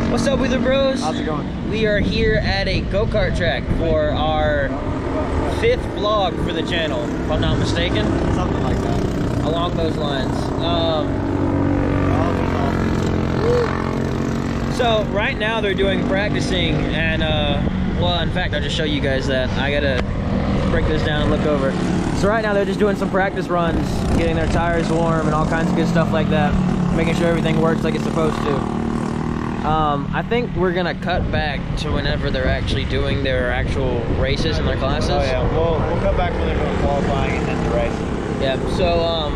What's up, Wheeler Bros? How's it going? We are here at a go-kart track for our 5th vlog for the channel, if I'm not mistaken. Something like that. Along those lines. So right now they're doing practicing, and well, in fact, I'll just show you guys that. I gotta break this down and look over. So right now they're just doing some practice runs, getting their tires warm and all kinds of good stuff like that, making sure everything works like it's supposed to. I think we're gonna cut back to whenever they're actually doing their actual races in their classes. Oh yeah, we'll cut back when they're doing qualifying and then the race. Yeah, so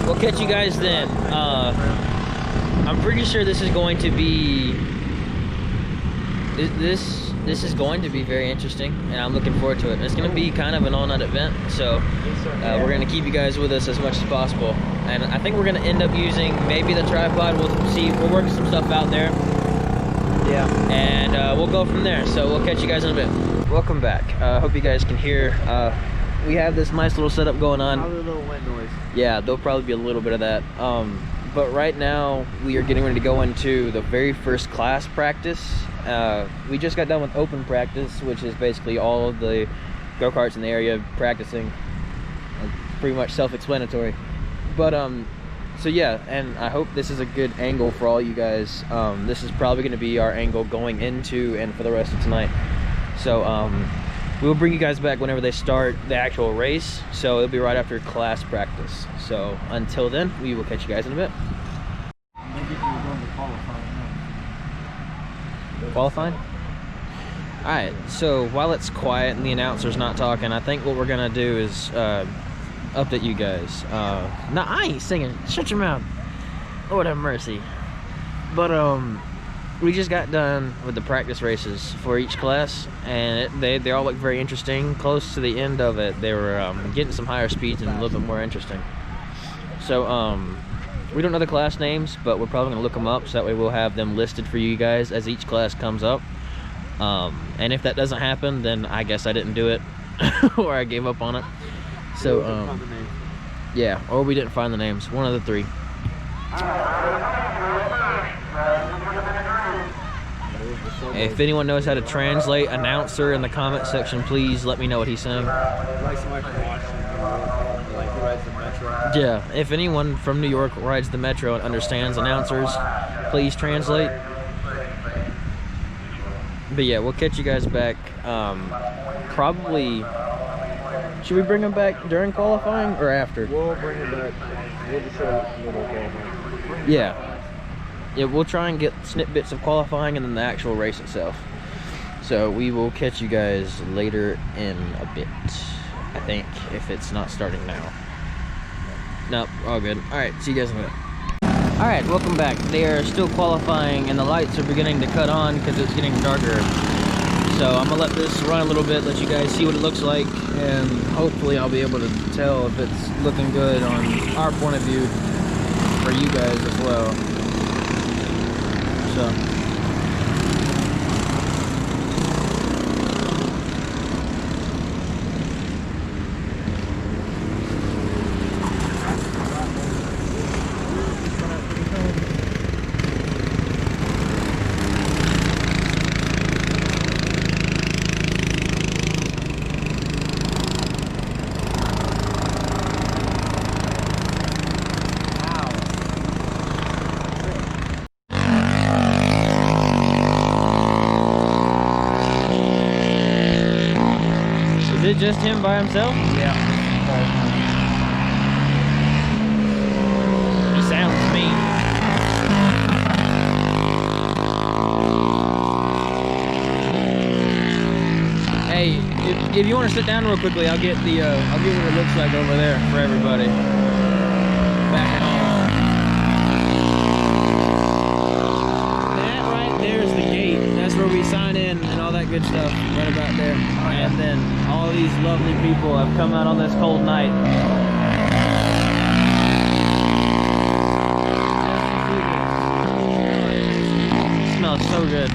we'll catch you guys then. I'm pretty sure this is going to be this is going to be very interesting, and I'm looking forward to it. It's going to be kind of an all-night event, so we're going to keep you guys with us as much as possible. And I think we're going to end up using maybe the tripod. We'll see. We'll work some stuff out there. Yeah. And we'll go from there. So we'll catch you guys in a bit. Welcome back. Hope you guys can hear. We have this nice little setup going on. Probably a little wind noise. Yeah, there'll probably be a little bit of that. But right now we are getting ready to go into the very first class practice. We just got done with open practice, which is basically all of the go-karts in the area practicing. Pretty much self-explanatory. But so yeah, and I hope this is a good angle for all you guys. This is probably going to be our angle going into and for the rest of tonight. So we'll bring you guys back whenever they start the actual race. So it'll be right after class practice. So until then, we will catch you guys in a bit. Qualifying? Alright, so while it's quiet and the announcer's not talking, I think what we're gonna do is update you guys. No, I ain't singing. Shut your mouth. Lord have mercy. But we just got done with the practice races for each class, and they all look very interesting. Close to the end of it, they were getting some higher speeds and a little bit more interesting. So we don't know the class names, but we're probably gonna look them up so that way we'll have them listed for you guys as each class comes up. And if that doesn't happen, then I guess I didn't do it or I gave up on it. So yeah, or we didn't find the names. One of the three. If anyone knows how to translate announcer in the comment section, please let me know what he's saying. Yeah, if anyone from New York rides the Metro and understands announcers, please translate. But yeah, we'll catch you guys back. Probably, should we bring them back during qualifying or after? We'll bring them back. We'll just show a little qualifying. Yeah, we'll try and get snippets of qualifying and then the actual race itself. So we will catch you guys later in a bit, I think, if it's not starting now. Nope, all good. Alright, see you guys in a minute. Alright, welcome back. They are still qualifying and the lights are beginning to cut on because it's getting darker. So I'm gonna let this run a little bit, let you guys see what it looks like, and hopefully I'll be able to tell if it's looking good on our point of view for you guys as well. So is it just him by himself? Yeah. He sounds mean. Hey, if you want to sit down real quickly, I'll get the I'll get what it looks like over there for everybody. Back off. That right there is the gate. That's where we sign in and all that good stuff. Right about there. And then all these lovely people have come out on this cold night. It smells so good.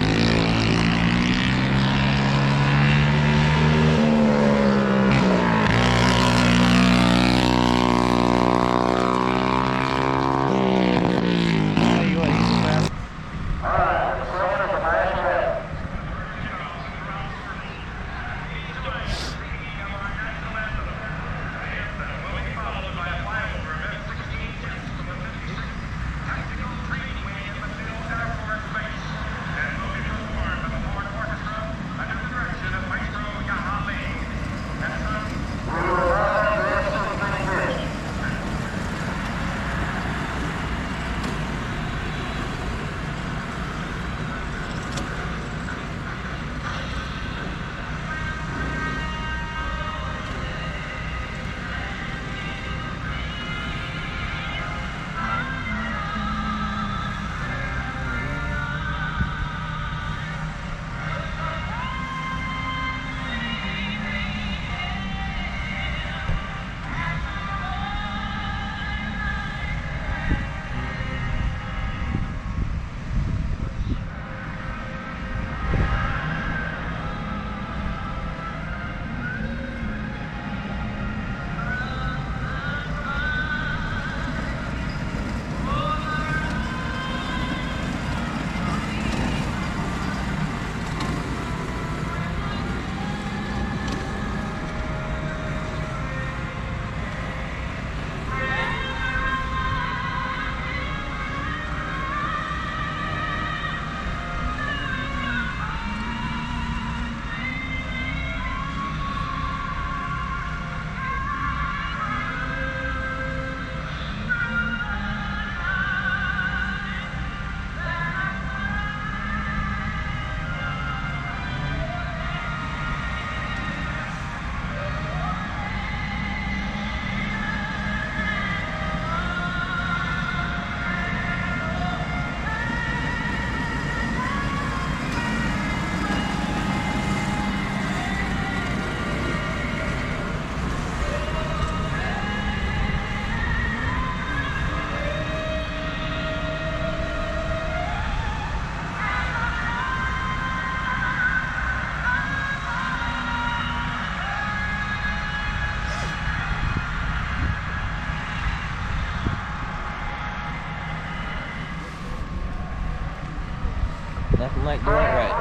Nothing like doing it right.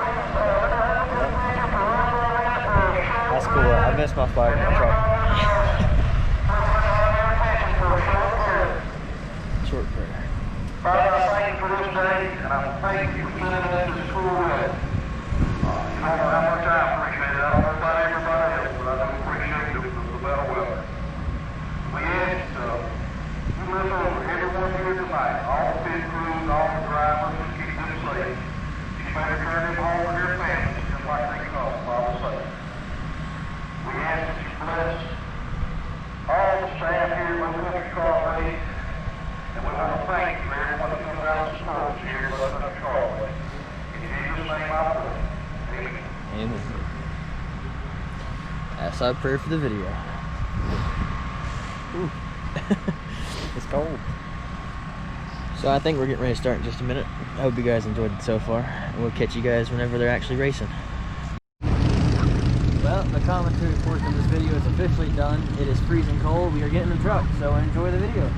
That's cool. I missed my flag in my truck. Short prayer. Father, I thank you for this day, and I thank you for sending us to school today. You don't know how much I appreciate it. I don't know about everybody else, but I do appreciate the better weather. We ask you look over everyone here tonight, all the pit crews, all the drivers, and keep them safe. You may return them home with their families, just like they come, Father safe. We ask that you bless all the staff here at Low Country Kart Race. And we want to thank you for everyone that comes out to sports here at Low Country Kart Race. In Jesus' name I pray. Amen. Amen. That's our prayer for the video. Ooh. It's cold. So I think we're getting ready to start in just a minute. I hope you guys enjoyed it so far. And we'll catch you guys whenever they're actually racing. Well, the commentary portion of this video is officially done. It is freezing cold. We are getting in the truck, so enjoy the video.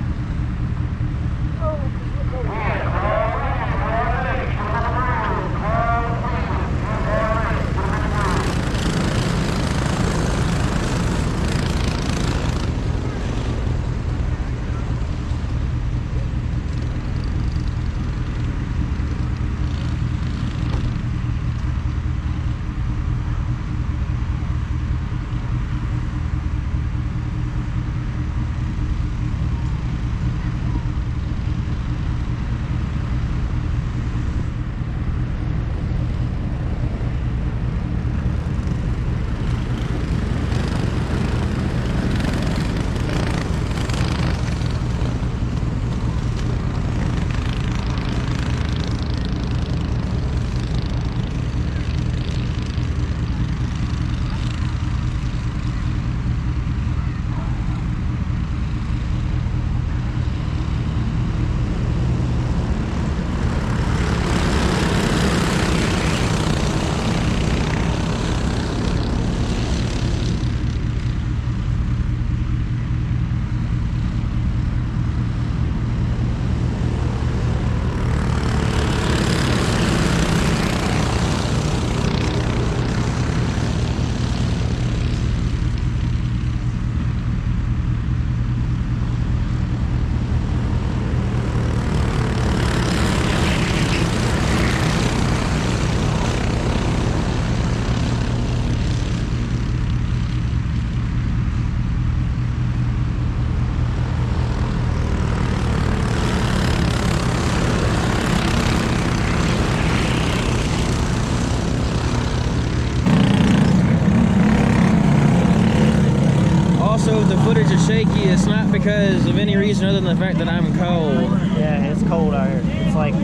The footage is shaky. It's not because of any reason other than the fact that I'm cold. Yeah, it's cold out here. It's like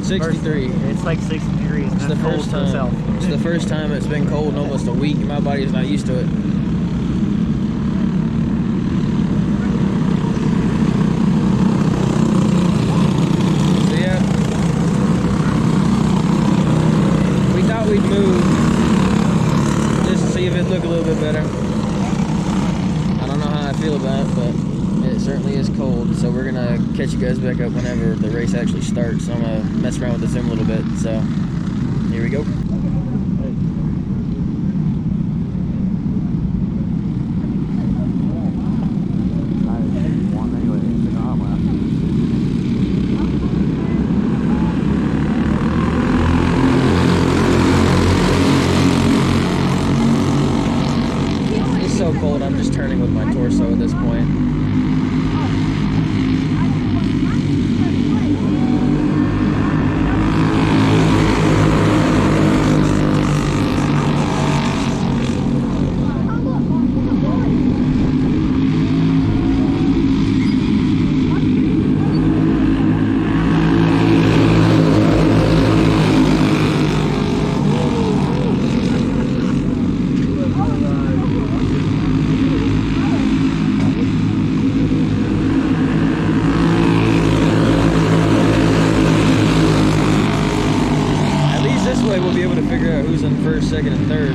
63. It's like 60 degrees. It's the first time. It's the first time it's been cold in almost a week. My body's not used to it. So yeah, we thought we'd move just to see if it'd look a little bit better. I don't know how I feel about it, but it certainly is cold. So we're gonna catch you guys back up whenever the race actually starts. So I'm gonna mess around with the zoom a little bit. So here we go. It's so cold, I'm just turning with my torso at this point. We'll be able to figure out who's in first, second, and third.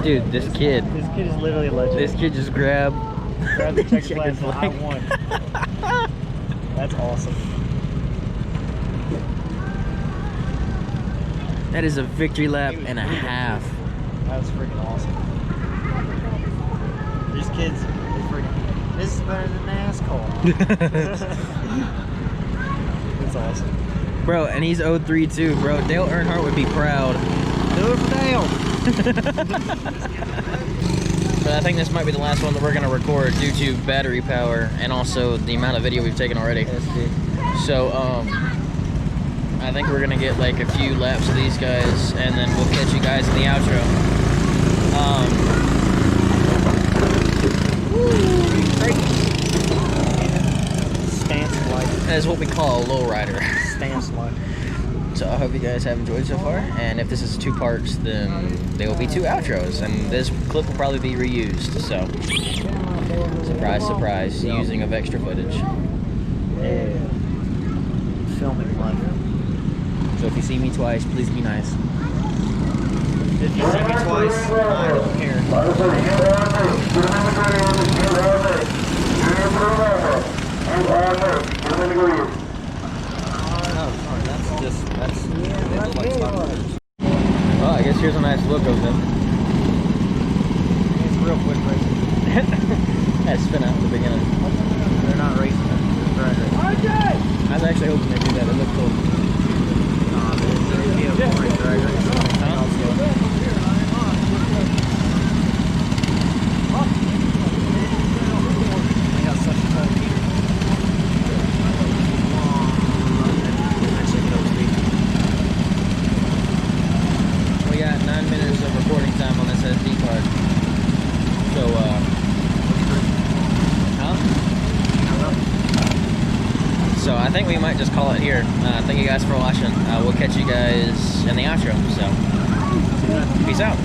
Dude, this kid is literally a legend. This kid just grabbed the checker checkered flag. I won. That's awesome. That is a victory lap and a half. That was freaking awesome. These kids, this is better than NASCAR. That's awesome. Bro, and he's 03 too, bro. Dale Earnhardt would be proud. Do it for Dale. But I think this might be the last one that we're gonna record due to battery power and also the amount of video we've taken already. So, I think we're gonna get like a few laps of these guys and then we'll catch you guys in the outro. Stance light. That is what we call a lowrider. Stance light. So I hope you guys have enjoyed so far, and if this is 2 parts, then there will be 2 outros, and this clip will probably be reused, so surprise, surprise, using of extra footage. Yeah. Filming life. So if you see me twice, please be nice. If you see me twice, I don't care. Well, I guess here's a nice look of them. It's real quick racing. That spin out at the beginning. They're not racing, they're drag racing. I was actually hoping they'd do that. It looked cool. Nah, they'd be a boring drag racing. They got such a tall heater. We got 9 minutes of recording time on this SD card. So, So I think we might just call it here. Thank you guys for watching. We'll catch you guys in the outro. So, peace out.